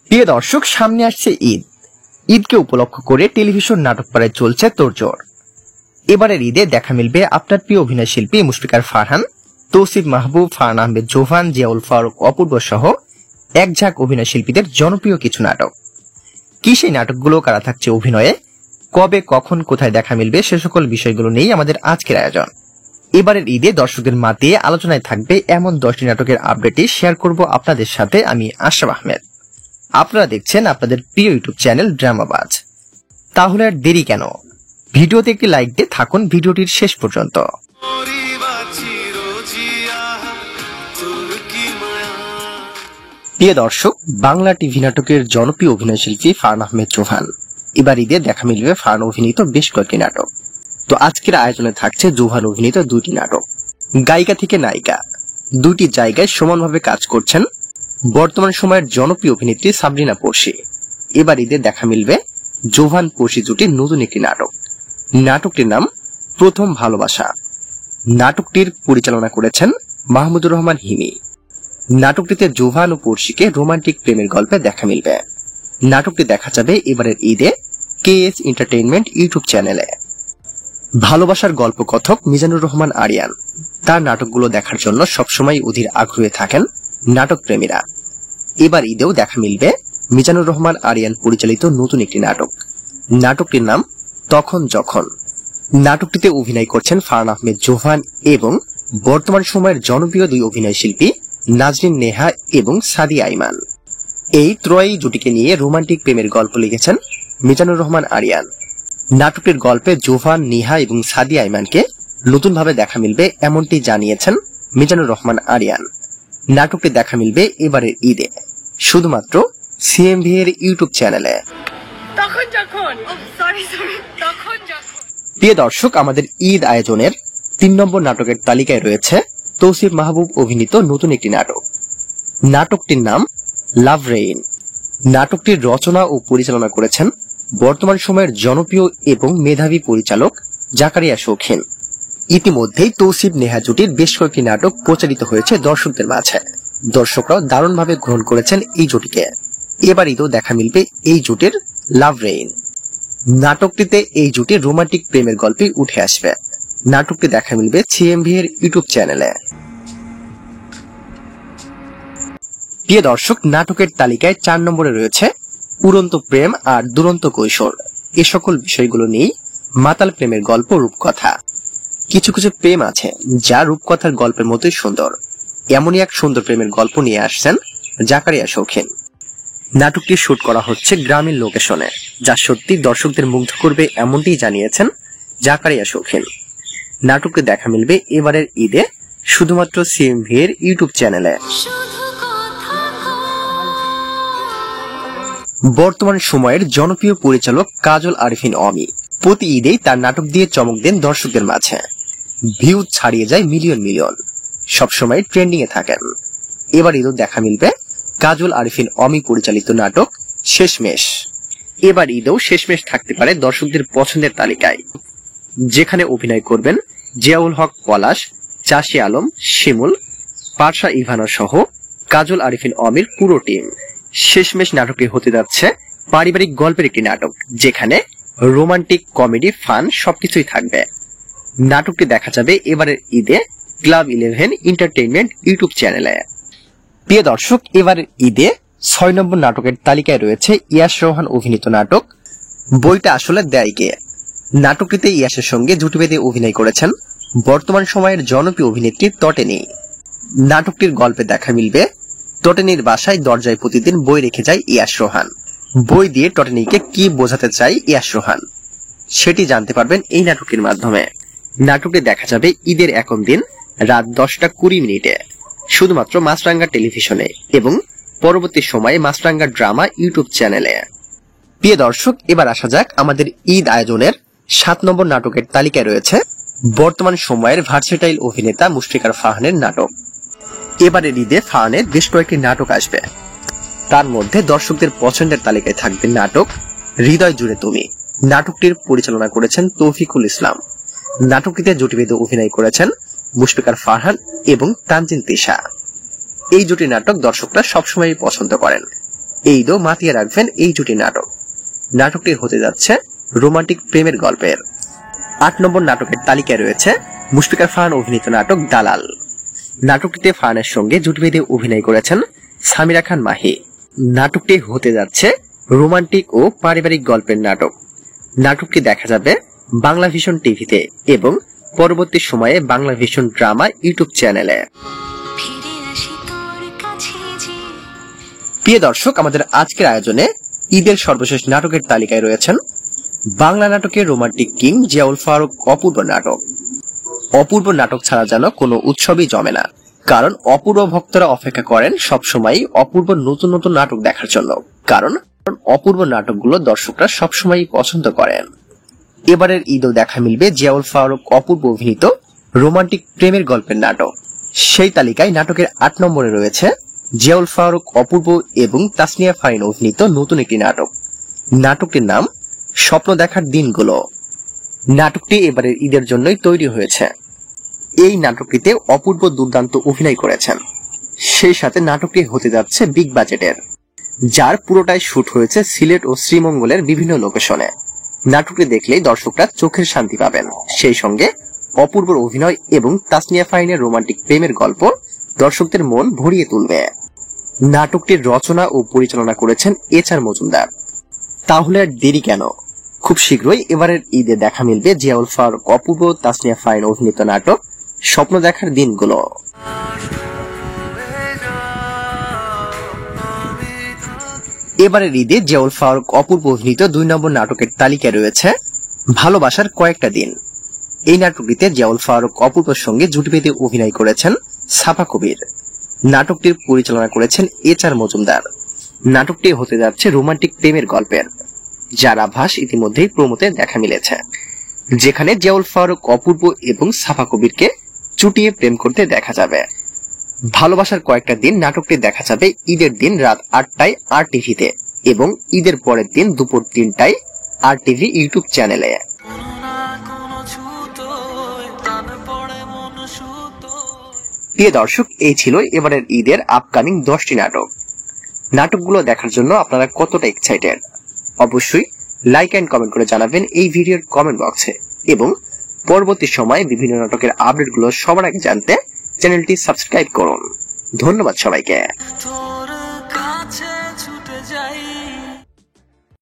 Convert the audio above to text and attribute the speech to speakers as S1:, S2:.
S1: প্রিয় দর্শক, সামনে আসছে ঈদকে উপলক্ষ করে টেলিভিশন নাটকপাড়ায় চলছে তোড়জোড়। এবারের ঈদে দেখা মিলবে আপনার প্রিয় অভিনয় শিল্পী মুশফিকার ফারহান, তৌসিফ মাহবুব, ফারহান আহমেদ জোভান, জিয়াউল ফারুক, অপূর্ব সহ এক ঝাঁক অভিনয় শিল্পীদের জনপ্রিয় কিছু নাটক। কি সেই নাটকগুলো, কারা থাকছে অভিনয়ে, কবে, কখন, কোথায় দেখা মিলবে, সে সকল বিষয়গুলো নিয়েই আমাদের আজকের আয়োজন। এবারের ঈদে দর্শকদের মাতিয়ে আলোচনায় থাকবে এমন 10টি নাটকের আপডেটই শেয়ার করব আপনাদের সাথে আমি আশরাফ আহমেদ। আপনারা দেখছেন আপনাদের প্রিয় ইউটিউব চ্যানেল ড্রামাবাজ। তাহলে আর দেরি কেন, ভিডিওতে একটি লাইক দিয়ে থাকুন ভিডিওটির শেষ পর্যন্ত। প্রিয় দর্শক, বাংলা টিভি নাটকের জনপ্রিয় অভিনয় শিল্পী ফারহান আহমেদ জোভান। এবার ঈদে দেখা মিলবে ফারহান অভিনীত বেশ কয়েকটি নাটক। তো আজকের আয়োজনে থাকছে জোভান অভিনীত 2টি নাটক। গায়িকা থেকে নায়িকা, 2টি জায়গায় সমানভাবে কাজ করছেন বর্তমান সময়ের জনপ্রিয় অভিনেত্রী সাবরিনা পড়শি। এবার ঈদে দেখা মিলবে জোভান পড়শি জুটির নতুন একটি নাটক। নাটকটির নাম প্রথম ভালোবাসা। নাটকটির পরিচালনা করেছেন মাহমুদুর রহমান হিমি। নাটকটিতে জোভান ও পড়শিকে রোমান্টিক প্রেমের গল্পে দেখা মিলবে। নাটকটি দেখা যাবে এবারের ঈদে KS এন্টারটেইনমেন্ট ইউটিউব চ্যানেলে। ভালোবাসার গল্প কথক মিজানুর রহমান আরিয়ান, তার নাটকগুলো দেখার জন্য সবসময় অধীর আগ্রহে থাকেন নাটক প্রেমীরা। এবার ঈদেও দেখা মিলবে মিজানুর রহমান আরিয়ান পরিচালিত নতুন একটি নাটক। নাটকটির নাম তখন যখন। নাটকটিতে অভিনয় করছেন ফারহান আহমেদ জোভান এবং বর্তমান সময়ের জনপ্রিয় 2 অভিনয় শিল্পী নাজরিন নেহা এবং সাদিয়া আইমান। এই ত্রয়ী জুটিকে নিয়ে রোমান্টিক প্রেমের গল্প লিখেছেন মিজানুর রহমান আরিয়ান। নাটকটির গল্পে জোভান, নেহা এবং সাদিয়া আইমানকে নতুনভাবে দেখা মিলবে এমনটি জানিয়েছেন মিজানুর রহমান আরিয়ান। নাটকটি দেখা মিলবে এবারের ঈদে শুধুমাত্র CMV এর ইউটিউব চ্যানেলে। প্রিয় দর্শক, আমাদের ঈদ আয়োজনের 3 নম্বর নাটকের তালিকায় রয়েছে তৌসিফ মাহবুব অভিনীত নতুন একটি নাটক। নাটকটির নাম লাভ রেইন। নাটকটির রচনা ও পরিচালনা করেছেন বর্তমান সময়ের জনপ্রিয় এবং মেধাবী পরিচালক জাকারিয়া শৌখিন। ইতিমধ্যেই তৌসিফ নেহা জুটির বেশ কয়েকটি নাটক প্রচারিত হয়েছে দর্শকদের মাঝে। দর্শকরাও দারুণভাবে গ্রহণ করেছেন এই জুটিকে। এবার ঈদেও দেখা মিলবে এই জুটির লাভ রেইন। নাটকটিতে এই জুটির রোমান্টিক প্রেমের গল্পে উঠে আসবে। নাটকটি দেখা মিলবে CMV এর ইউটিউব চ্যানেলে। প্রিয় দর্শক, নাটকের তালিকায় 4 নম্বরে রয়েছে উড়ন্ত প্রেম আর দুরন্ত কৈশোর। এ সকল বিষয়গুলো নিয়ে মাতাল প্রেমের গল্প, রূপকথা। কিছু কিছু প্রেম আছে যা রূপকথার গল্পের মতোই সুন্দর। এমনই এক সুন্দর প্রেমের গল্প নিয়ে আসছেন জাকারিয়া শৌখিন। নাটকটি শুট করা হচ্ছে গ্রামীণ লোকেশনে, যা সত্যি দর্শকদের মুগ্ধ করবে এমনটি জানিয়েছেন জাকারিয়া শৌখিন। নাটকটি দেখা মিলবে এবারের ঈদে শুধুমাত্র CMV এর ইউটিউব চ্যানেলে। বর্তমান সময়ের জনপ্রিয় পরিচালক কাজল আরিফিন অমি প্রতি ঈদেই তার নাটক দিয়ে চমক দেন দর্শকদের মাঝে। ভিউ ছাড়িয়ে যায় মিলিয়ন মিলিয়ন, সবসময় ট্রেন্ডিং এ থাকেন। এবার ঈদেও দেখা মিলবে কাজল আরিফিন অমি পরিচালিত নাটক শেষমেশ। এবার ঈদেও শেষমেশ থাকতে পারে দর্শকদের পছন্দের তালিকায়, যেখানে অভিনয় করবেন জিয়াউল হক পলাশ, চাষী আলম, শিমুল, পারসা ইভানা সহ কাজল আরিফিন অমির পুরো টিম। শেষমেশ নাটকটি হতে যাচ্ছে পারিবারিক গল্পের একটি নাটক, যেখানে রোমান্টিক, কমেডি, ফান সবকিছুই থাকবে। নাটকটি দেখা যাবে এবারের ঈদে ক্লাব 11 এন্টারটেইনমেন্ট ইউটিউব চ্যানেলে। প্রিয় দর্শক, এবারের ঈদে 6 নম্বর নাটকের তালিকায় রয়েছে ইয়াশ রোহান অভিনীত নাটক বইটা আসলে দেয় কে। নাটকটিতে ইয়াশের সঙ্গে জুটি বেঁধে অভিনয় করেছেন বর্তমান সময়ের জনপ্রিয় অভিনেত্রী তটেনি। নাটকটির গল্পে দেখা মিলবে টটেনির বাসায় দরজায় প্রতিদিন বই রেখে যায় ইয়াশ রোহান। বই দিয়ে টটেনিকে কি বোঝাতে চায় ইয়াশ রোহান, সেটি জানতে পারবেন এই নাটকের মাধ্যমে। নাটকটি দেখা যাবে ঈদের 1ম দিন রাত 10:20 শুধুমাত্র মাছরাঙ্গা টেলিভিশনে এবং পরবর্তী সময়ে মাছরাঙ্গা ড্রামা ইউটিউব চ্যানেলে। প্রিয় দর্শক, এবার আসা যাক আমাদের ঈদ আয়োজনের 7 নম্বর নাটকের তালিকায় রয়েছে বর্তমান সময়ের ভার্সেটাইল অভিনেতা মুশফিকার ফারহানের নাটক। এবারের ঈদে ফারহানের বেশ কয়েকটি নাটক আসবে। তার মধ্যে দর্শকদের পছন্দের তালিকায় থাকবে নাটক হৃদয় জুড়ে তুমি। নাটকটির পরিচালনা করেছেন তৌফিকুল ইসলাম। নাটকটিতে জুটি বেঁধে অভিনয় করেছেন মুশফিকার ফারহান এবং তানজিন তিশা। এই জুটি নাটক দর্শকরা সবসময় পছন্দ করেন। এই ঈদও মাতিয়ে রাখবেন এই জুটি নাটক। নাটকটি হতে যাচ্ছে রোমান্টিক প্রেমের গল্পের। 8 নম্বর নাটকের তালিকায় রয়েছে মুশফিকা ফারহান অভিনীত নাটক দালাল। নাটকটিতে ফারহানের সঙ্গে জুটি বেঁধে অভিনয় করেছেন সামিরা খান মাহি। নাটকটি হতে যাচ্ছে রোমান্টিক ও পারিবারিক গল্পের নাটক। নাটকটি দেখা যাবে বাংলা ভিশন টিভিতে এবং পরবর্তী সময়ে বাংলা ভিশন ড্রামা ইউটিউব চ্যানেলে। প্রিয় দর্শক, আমাদের আজকের আয়োজনে ঈদের সর্বশেষ নাটকের তালিকায় রয়েছেন বাংলা নাটকের রোমান্টিক কিং জিয়াউল ফারুক অপূর্ব নাটক। অপূর্ব নাটক ছাড়া যেন কোনো উৎসবই জমে না, কারণ অপূর্ব ভক্তরা অপেক্ষা করেন সবসময় অপূর্ব নতুন নতুন নাটক দেখার জন্য, কারণ অপূর্ব নাটকগুলো দর্শকরা সবসময় পছন্দ করেন। এবারের ঈদও দেখা মিলবে জিয়াউল ফারুক অপূর্ব অভিনীত রোমান্টিক প্রেমের গল্পের নাটক। সেই তালিকায় নাটকের 8 নম্বরে রয়েছে জিয়াউল ফারুক অপূর্ব এবং তাসনিয়া ফারিন অভিনীত নতুন একটি নাটক। নাটকটির নাম স্বপ্ন দেখার দিনগুলো। নাটকটি এবারের ঈদের জন্যই তৈরি হয়েছে। এই নাটকটিতে অপূর্ব দুর্দান্ত অভিনয় করেছেন। সেই সাথে নাটকটি হতে যাচ্ছে বিগ বাজেটের, যার পুরোটাই শুট হয়েছে সিলেট ও শ্রীমঙ্গলের বিভিন্ন লোকেশনে। নাটকটি দেখলেই দর্শকরা চোখের শান্তি পাবেন। সেই সঙ্গে অপূর্বর অভিনয় এবং তাসনিয়া ফারিনের রোমান্টিক প্রেমের গল্প দর্শকদের মন ভরিয়ে তুলবে। নাটকটির রচনা ও পরিচালনা করেছেন HR মজুমদার। তাহলে আর দেরি কেন, খুব শীঘ্রই এবারের ঈদে দেখা মিলবে জিয়াউল ফারুক অপূর্ব তাসনিয়া ফারিন অভিনীত নাটক স্বপ্ন দেখার দিনগুলো। এবারের ঈদে জিয়াউল ফারুক অপূর্ব অভিনীত 2 নম্বর নাটকের তালিকায় রয়েছে ভালোবাসার কয়েকটা দিন। এই নাটকটিতে জিয়াউল ফারুক অপূর্বর সঙ্গে জুটি বেঁধে অভিনয় করেছেন সাফা কবির। নাটকটির পরিচালনা করেছেন HR মজুমদার। নাটকটি হতে যাচ্ছে রোমান্টিক প্রেমের গল্পের, যার আভাস ইতিমধ্যেই প্রোমোতে দেখা মিলেছে, যেখানে জিয়াউল ফারুক অপূর্ব এবং সাফা কবিরকে চুটিয়ে প্রেম করতে দেখা যাবে। ভালোবাসার কয়েকটা দিন নাটকটি দেখা যাবে ঈদের দিন রাত 8টায় RTVতে এবং ঈদের পরের দিন দুপুর 3টায় RTV ইউটিউব চ্যানেলে। প্রিয় দর্শক, এই ছিল এবারের ঈদের আপকামিং 10টি নাটক। নাটকগুলো দেখার জন্য আপনারা কতটা এক্সাইটেড অবশ্যই লাইক এন্ড কমেন্ট করে জানাবেন এই ভিডিওর কমেন্ট বক্সে, এবং পরবর্তী সময়ে বিভিন্ন নাটকের আপডেটগুলো সবার আগে জানতে চ্যানেলটি সাবস্ক্রাইব করুন। ধন্যবাদ সবাইকে।